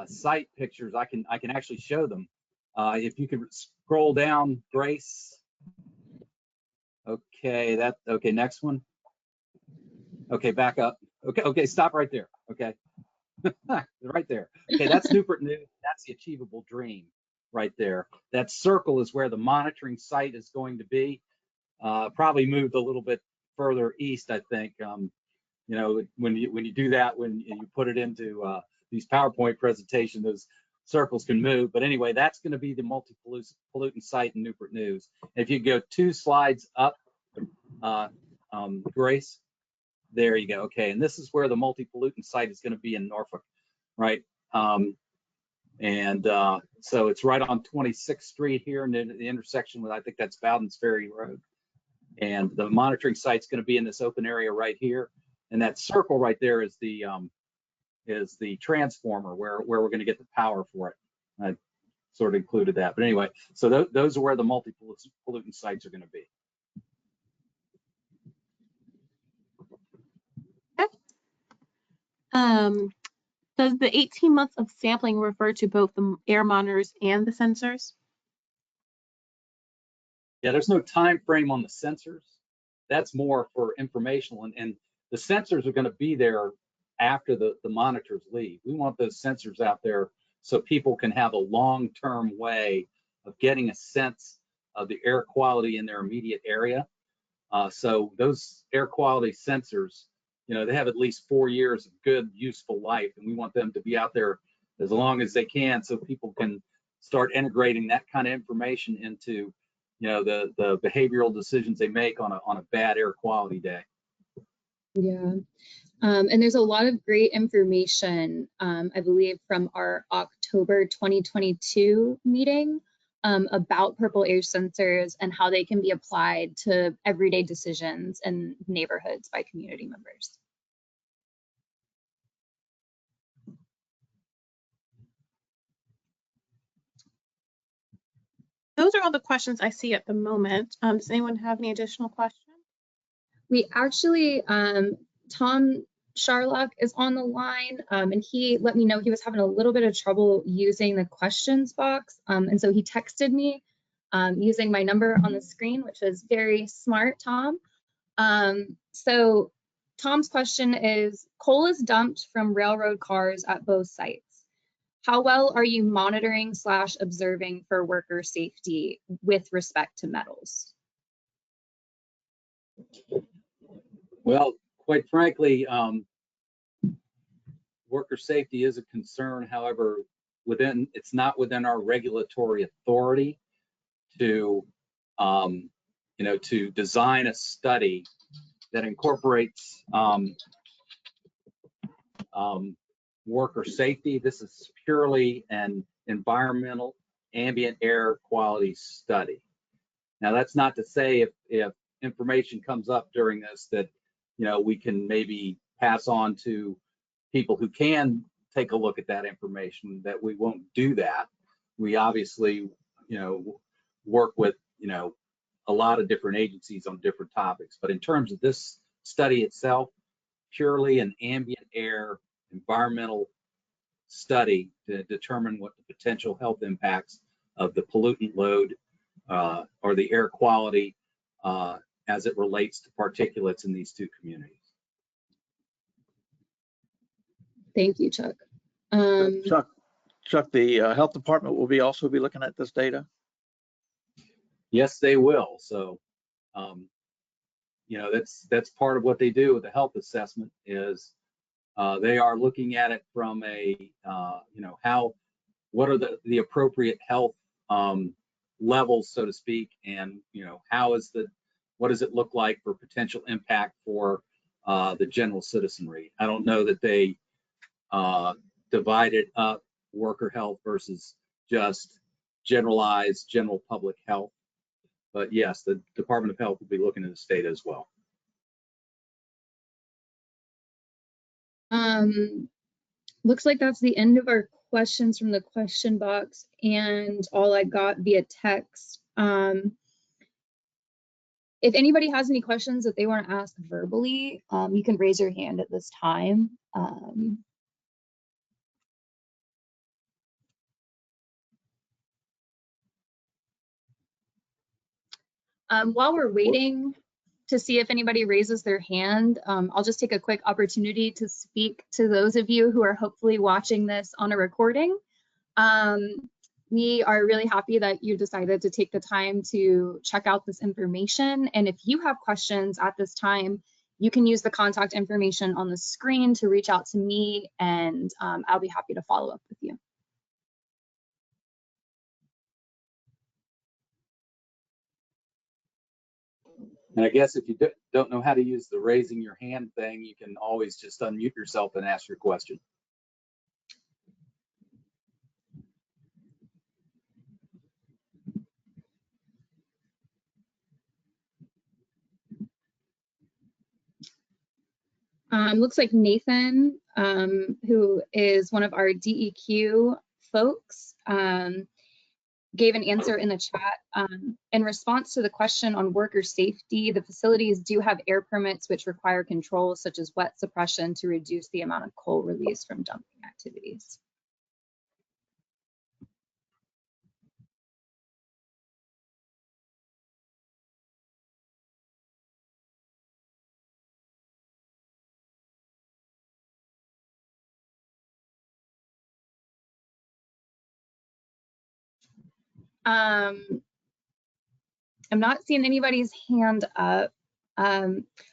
site pictures. I can actually show them. If you could scroll down, Grace. Okay, okay. Next one. Okay, back up. Okay, stop right there. Okay, right there. Okay, that's Newport News. That's the Achievable Dream right there. That circle is where the monitoring site is going to be. Probably moved a little bit further east, I think. You know, when you do that, when you put it into these PowerPoint presentations, those circles can move. But anyway, that's going to be the multi-pollutant site in Newport News. If you go 2 slides up, Grace, there you go. Okay, and this is where the multi-pollutant site is going to be in Norfolk, right? So it's right on 26th Street here, and then the intersection with, I think that's Bowden's Ferry Road. And the monitoring site's going to be in this open area right here. And that circle right there is the transformer where we're going to get the power for it. I sort of included that, but anyway, so those are where the multi-pollutant sites are going to be. Okay. Does the 18 months of sampling refer to both the air monitors and the sensors? Yeah, there's no time frame on the sensors. That's more for informational, and the sensors are going to be there after the monitors leave. We want those sensors out there so people can have a long-term way of getting a sense of the air quality in their immediate area. So those air quality sensors, you know, they have at least 4 years of good, useful life, and we want them to be out there as long as they can so people can start integrating that kind of information into, you know, the behavioral decisions they make on a bad air quality day. Yeah. And there's a lot of great information, I believe, from our October 2022 meeting about purple air sensors and how they can be applied to everyday decisions in neighborhoods by community members. Those are all the questions I see at the moment. Does anyone have any additional questions? We actually, Tom Sharlock is on the line, and he let me know he was having a little bit of trouble using the questions box. And so he texted me using my number on the screen, which is very smart, Tom. So Tom's question is, coal is dumped from railroad cars at both sites. How well are you monitoring / observing for worker safety with respect to metals? Well, quite frankly, worker safety is a concern. However, it's not within our regulatory authority to, you know, to design a study that incorporates worker safety. This is purely an environmental ambient air quality study. Now, that's not to say if information comes up during this that, we can maybe pass on to people who can take a look at that information, that we won't do that. We obviously, work with, a lot of different agencies on different topics. But in terms of this study itself, purely an ambient air environmental study to determine what the potential health impacts of the pollutant load or the air quality as it relates to particulates in these two communities. Thank you, Chuck. Chuck, the health department will also be looking at this data? Yes, they will. So, that's part of what they do with the health assessment is they are looking at it from a, what are the appropriate health levels, so to speak, and, what does it look like for potential impact for the general citizenry? I don't know that they divided up worker health versus just generalized general public health. But yes, the Department of Health will be looking at the state as well. Looks like that's the end of our questions from the question box and all I got via text. If anybody has any questions that they want to ask verbally, you can raise your hand at this time. While we're waiting to see if anybody raises their hand, I'll just take a quick opportunity to speak to those of you who are hopefully watching this on a recording. We are really happy that you decided to take the time to check out this information. And if you have questions at this time, you can use the contact information on the screen to reach out to me, and I'll be happy to follow up with you. And I guess if you don't know how to use the raising your hand thing, you can always just unmute yourself and ask your question. Looks like Nathan, who is one of our DEQ folks, gave an answer in the chat. In response to the question on worker safety, the facilities do have air permits which require controls such as wet suppression to reduce the amount of coal released from dumping activities. I'm not seeing anybody's hand up.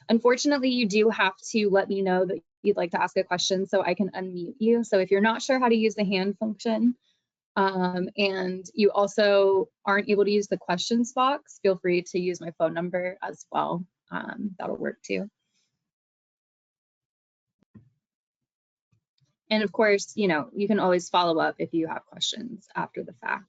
Unfortunately, you do have to let me know that you'd like to ask a question so I can unmute you. So if you're not sure how to use the hand function and you also aren't able to use the questions box, feel free to use my phone number as well. That'll work too. And of course, you can always follow up if you have questions after the fact.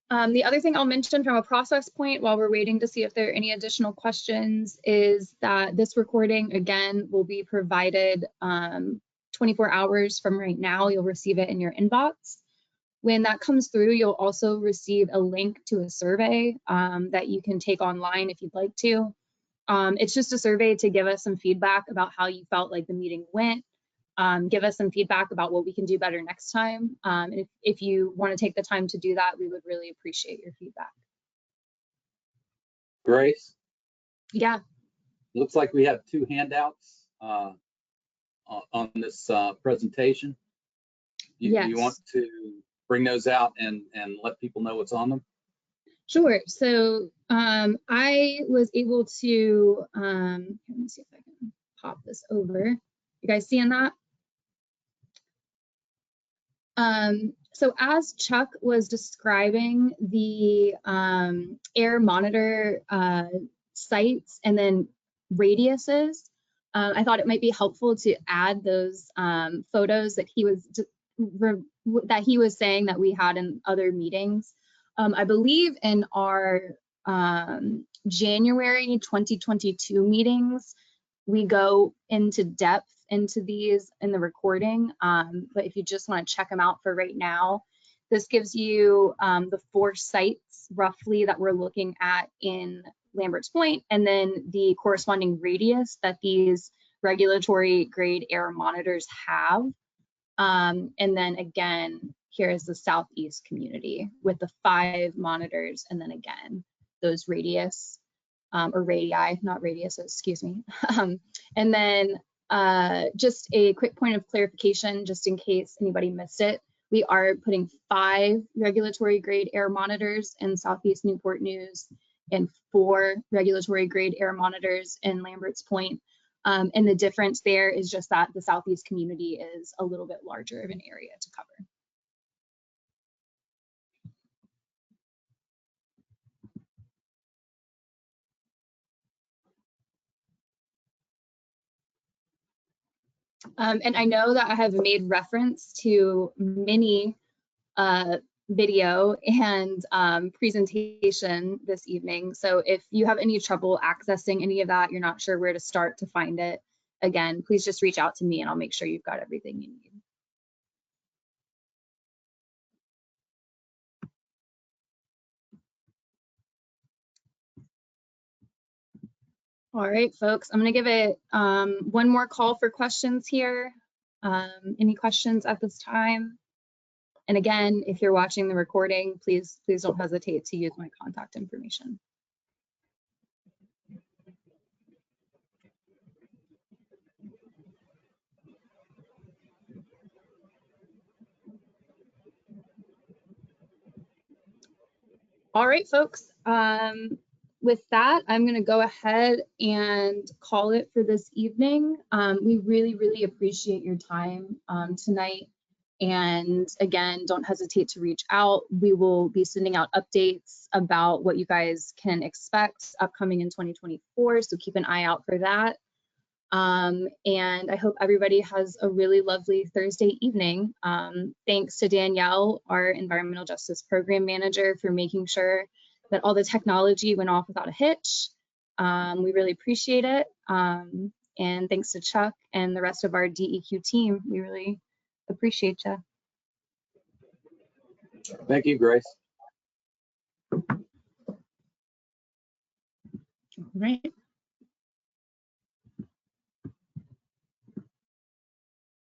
The other thing I'll mention from a process point while we're waiting to see if there are any additional questions is that this recording, again, will be provided 24 hours from right now. You'll receive it in your inbox. When that comes through, you'll also receive a link to a survey that you can take online if you'd like to. It's just a survey to give us some feedback about how you felt like the meeting went. Give us some feedback about what we can do better next time. If you want to take the time to do that, we would really appreciate your feedback. Grace? Yeah. Looks like we have two handouts on this presentation. Yes. You want to bring those out and let people know what's on them? Sure. So I was able to, let me see if I can pop this over. You guys seeing that? So as Chuck was describing the air monitor sites and then radiuses, I thought it might be helpful to add those photos that he was saying that we had in other meetings. I believe in our January 2022 meetings, we go into depth into these in the recording, but if you just want to check them out for right now, this gives you the 4 sites roughly that we're looking at in Lambert's Point, and then the corresponding radius that these regulatory grade air monitors have. And then again, here's the Southeast community with the 5 monitors, and then again, those radius or radii, not radiuses, excuse me. And then just a quick point of clarification, just in case anybody missed it, we are putting 5 regulatory grade air monitors in Southeast Newport News and 4 regulatory grade air monitors in Lambert's Point. And the difference there is just that the Southeast community is a little bit larger of an area to cover. And I know that I have made reference to many video and presentation this evening. So if you have any trouble accessing any of that, you're not sure where to start to find it, again, please just reach out to me and I'll make sure you've got everything you need. All right, folks, I'm going to give it one more call for questions here. Any questions at this time? And again, if you're watching the recording, please don't hesitate to use my contact information. All right, folks. With that, I'm going to go ahead and call it for this evening. We really, really appreciate your time tonight. And again, don't hesitate to reach out. We will be sending out updates about what you guys can expect upcoming in 2024. So keep an eye out for that. And I hope everybody has a really lovely Thursday evening. Thanks to Danielle, our Environmental Justice Program Manager, for making sure that all the technology went off without a hitch. We really appreciate it. And thanks to Chuck and the rest of our DEQ team. We really appreciate you. Thank you, Grace. Right.